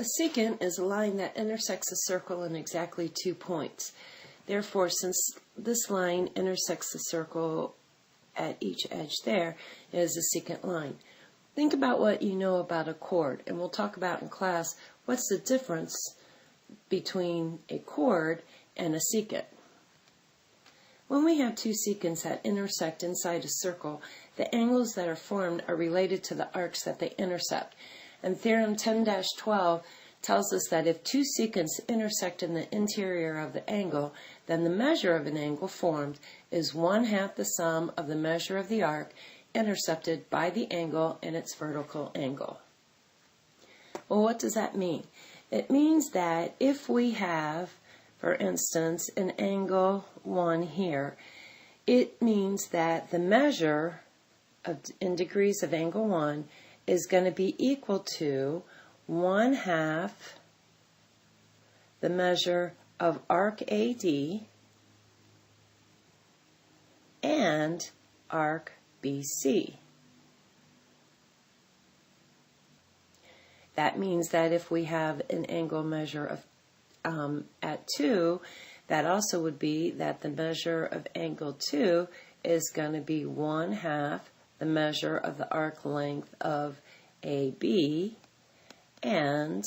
A secant is a line that intersects a circle in exactly 2 points. Therefore, since this line intersects the circle at each edge there, it is a secant line. Think about what you know about a chord, and we'll talk about in class what's the difference between a chord and a secant. When we have two secants that intersect inside a circle, the angles that are formed are related to the arcs that they intercept. And Theorem 10-12 tells us that if two secants intersect in the interior of the angle, then the measure of an angle formed is 1/2 the sum of the measure of the arc intercepted by the angle and its vertical angle. Well, what does that mean? It means that if we have, for instance, an angle 1 here, it means that the measure in degrees of angle 1 is going to be equal to 1/2 the measure of arc AD and arc BC. That means that if we have an angle measure of at 2, that also would be that the measure of angle 2 is going to be 1/2 the measure of the arc length of AB and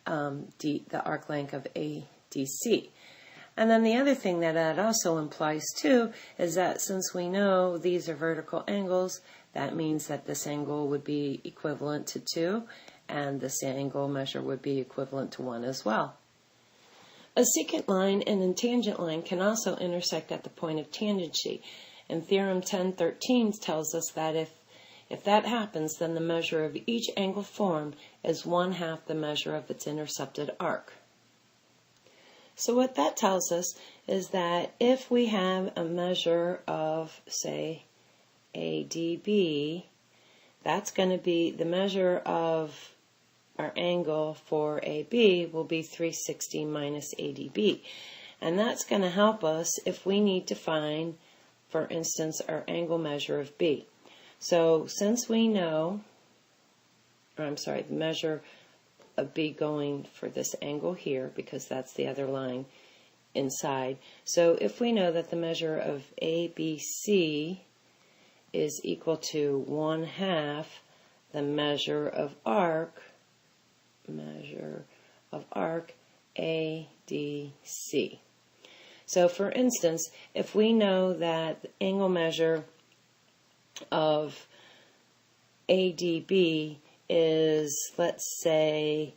the arc length of ADC. And then the other thing that also implies too is that since we know these are vertical angles, that means that this angle would be equivalent to 2, and this angle measure would be equivalent to 1 as well. A secant line and a tangent line can also intersect at the point of tangency, and Theorem 10-13 tells us that if that happens, then the measure of each angle formed is 1/2 the measure of its intercepted arc. So what that tells us is that if we have a measure of, say, ADB, that's going to be the measure of our angle for AB will be 360 minus ADB. And that's going to help us if we need to find, for instance, our angle measure of B. So since we know, the measure of B going for this angle here, because that's the other line inside. So if we know that the measure of ABC is equal to 1/2 the measure of arc ADC. So for instance, if we know that the angle measure of ADB is, let's say,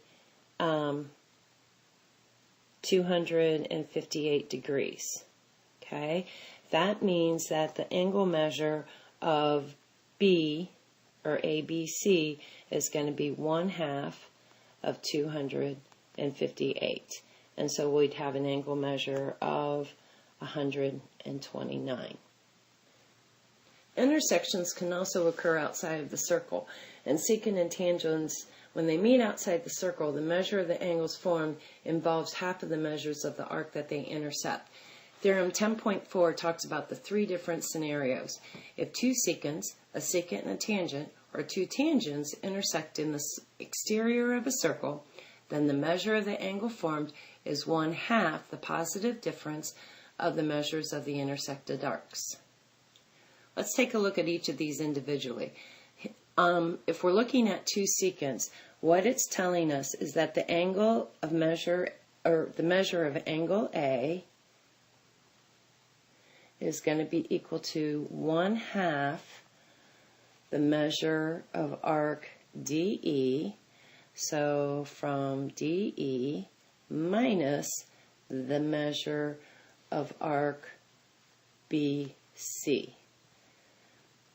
258 degrees, okay? That means that the angle measure of B, or ABC, is going to be 1/2 of 258. And so we'd have an angle measure of 129. Intersections can also occur outside of the circle, and secant and tangents, when they meet outside the circle, the measure of the angles formed involves 1/2 of the measures of the arc that they intercept. Theorem 10.4 talks about the 3 different scenarios. If two secants, a secant and a tangent, or two tangents intersect in the exterior of a circle, then the measure of the angle formed is 1/2 the positive difference of the measures of the intersected arcs. Let's take a look at each of these individually. If we're looking at two secants, what it's telling us is that the angle of measure, or the measure of angle A, is going to be equal to 1/2 the measure of arc DE, so from DE minus the measure of arc BC,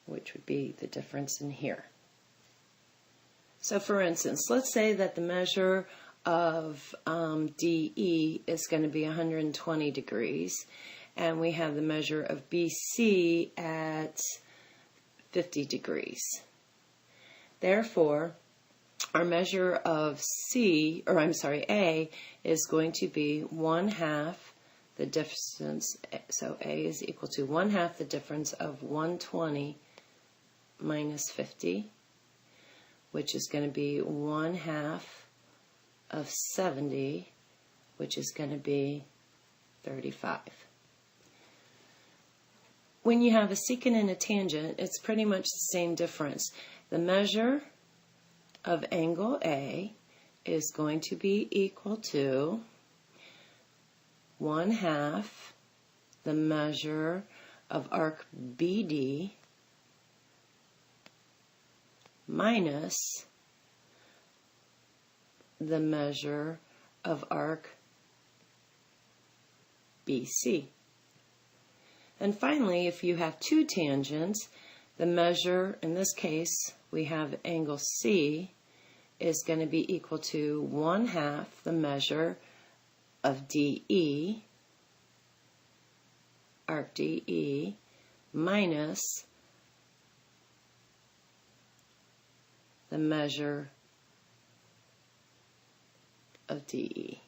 which would be the difference in here. So for instance, let's say that the measure of DE is going to be 120 degrees, and we have the measure of BC at 50 degrees. Therefore, our measure of A is going to be 1/2 the difference, so A is equal to 1/2 the difference of 120 minus 50, which is going to be 1/2 of 70, which is going to be 35. When you have a secant and a tangent, it's pretty much the same difference. The measure of angle A is going to be equal to 1/2 the measure of arc BD minus the measure of arc BC. And finally, if you have two tangents, the measure, in this case, we have angle C, is going to be equal to 1/2 the measure of DE, arc DE, minus the measure of DE.